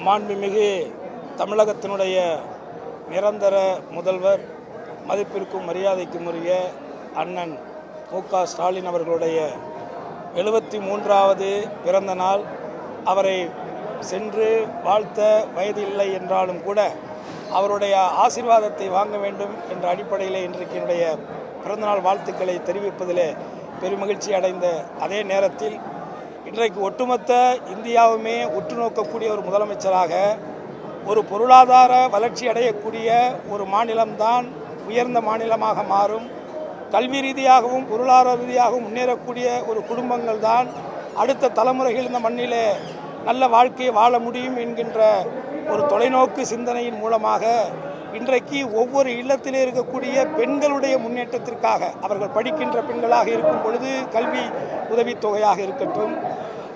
மாண்புமிகு தமிழகத்தினுடைய நிரந்தர முதல்வர், மதிப்பிற்கும் மரியாதைக்கும் உரிய அண்ணன் மு.க. ஸ்டாலின் அவர்களுடைய 73வது பிறந்த நாள். அவரை சென்று வாழ்த்த வயதில்லை என்றாலும் கூட அவருடைய ஆசீர்வாதத்தை வாங்க வேண்டும் என்ற அடிப்படையில் இன்றைக்கு என்னுடைய பிறந்தநாள் வாழ்த்துக்களை தெரிவிப்பதிலே பெருமகிழ்ச்சி அடைந்த அதே நேரத்தில் இன்றைக்கு ஒட்டுமொத்த இந்தியாவுமே உற்று நோக்கக்கூடிய ஒரு முதலமைச்சராக, ஒரு பொருளாதார வளர்ச்சி அடையக்கூடிய ஒரு மாநிலம்தான் உயர்ந்த மாநிலமாக மாறும், கல்வி ரீதியாகவும் பொருளாதார ரீதியாகவும் முன்னேறக்கூடிய ஒரு குடும்பங்கள் தான் அடுத்த தலைமுறைகள் இந்த மண்ணிலே நல்ல வாழ்க்கையை வாழ முடியும் என்கின்ற ஒரு தொலைநோக்கு சிந்தனையின் மூலமாக இன்றைக்கு ஒவ்வொரு இல்லத்திலே இருக்கக்கூடிய பெண்களுடைய முன்னேற்றத்திற்காக, அவர்கள் படிக்கின்ற பெண்களாக இருக்கும் பொழுது கல்வி உதவித்தொகையாக இருக்கட்டும்,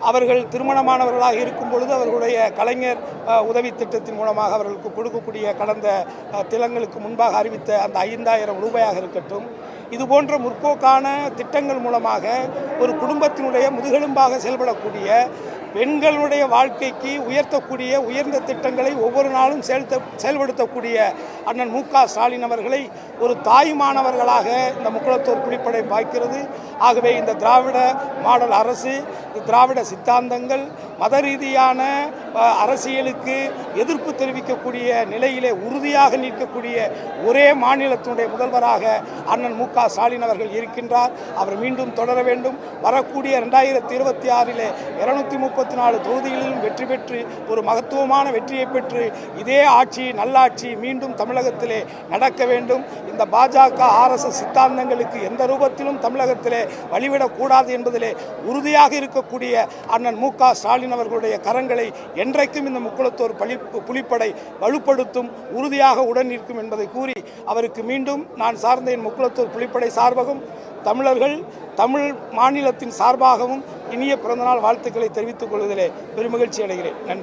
அவர்கள் திருமணமானவர்களாக இருக்கும் பொழுது அவர்களுடைய கலைஞர் உதவி திட்டத்தின் மூலமாக அவர்களுக்கு கொடுக்கக்கூடிய கடந்த தினங்களுக்கு முன்பாக அறிவித்த அந்த 5000 ரூபாயாக இருக்கட்டும், இதுபோன்ற முற்போக்கான திட்டங்கள் மூலமாக ஒரு குடும்பத்தினுடைய முதுகெலும்பாக செயல்படக்கூடிய பெண்களுடைய வாழ்க்கைக்கு உயர்த்தக்கூடிய உயர்ந்த திட்டங்களை ஒவ்வொரு நாளும் செயல்படுத்தக்கூடிய அண்ணன் மு.க. ஸ்டாலின் அவர்களை ஒரு தாய்மானவர்களாக இந்த முக்குளத்தூர் புலிப்படை பார்க்கிறது. ஆகவே இந்த திராவிட மாடல் அரசு, திராவிட சித்தாந்தங்கள், மத ரீதியான அரசியலுக்கு எதிர்ப்பு தெரிவிக்கக்கூடிய நிலையிலே உறுதியாக நிற்கக்கூடிய ஒரே மாநிலத்தினுடைய முதல்வராக அண்ணன் மு.க. ஸ்டாலின் அவர்கள் இருக்கின்றார். அவர் மீண்டும் தொடர வேண்டும். வரக்கூடிய 2026 234 தொகுதிகளிலும் வெற்றி பெற்று ஒரு மகத்துவமான வெற்றியை பெற்று இதே ஆட்சி, நல்லாட்சி மீண்டும் தமிழகத்திலே நடக்க வேண்டும். இந்த பாஜக RSS சித்தாந்தங்களுக்கு எந்த ரூபத்திலும் தமிழகத்திலே வழிவிடக்கூடாது என்பதிலே உறுதியாக இருக்கக்கூடிய அண்ணன் மு.க. ஸ்டாலின் அவர்களுடைய கரங்களை என்றைக்கும் இந்த முக்குளத்தூர் புலிப்படை வலுப்படுத்தும், உறுதியாக உடன் நிற்கும் என்பதை கூறி அவருக்கு மீண்டும் நான் சார்ந்த என் முக்குளத்தூர் புலிப்படை சார்பாகவும் தமிழர்கள், தமிழ் மாநிலத்தின் சார்பாகவும் இனிய பிறந்தநாள் வாழ்த்துக்களை தெரிவித்துக் கொள்வதிலே பெருமகிழ்ச்சி அடைகிறேன். நன்றி.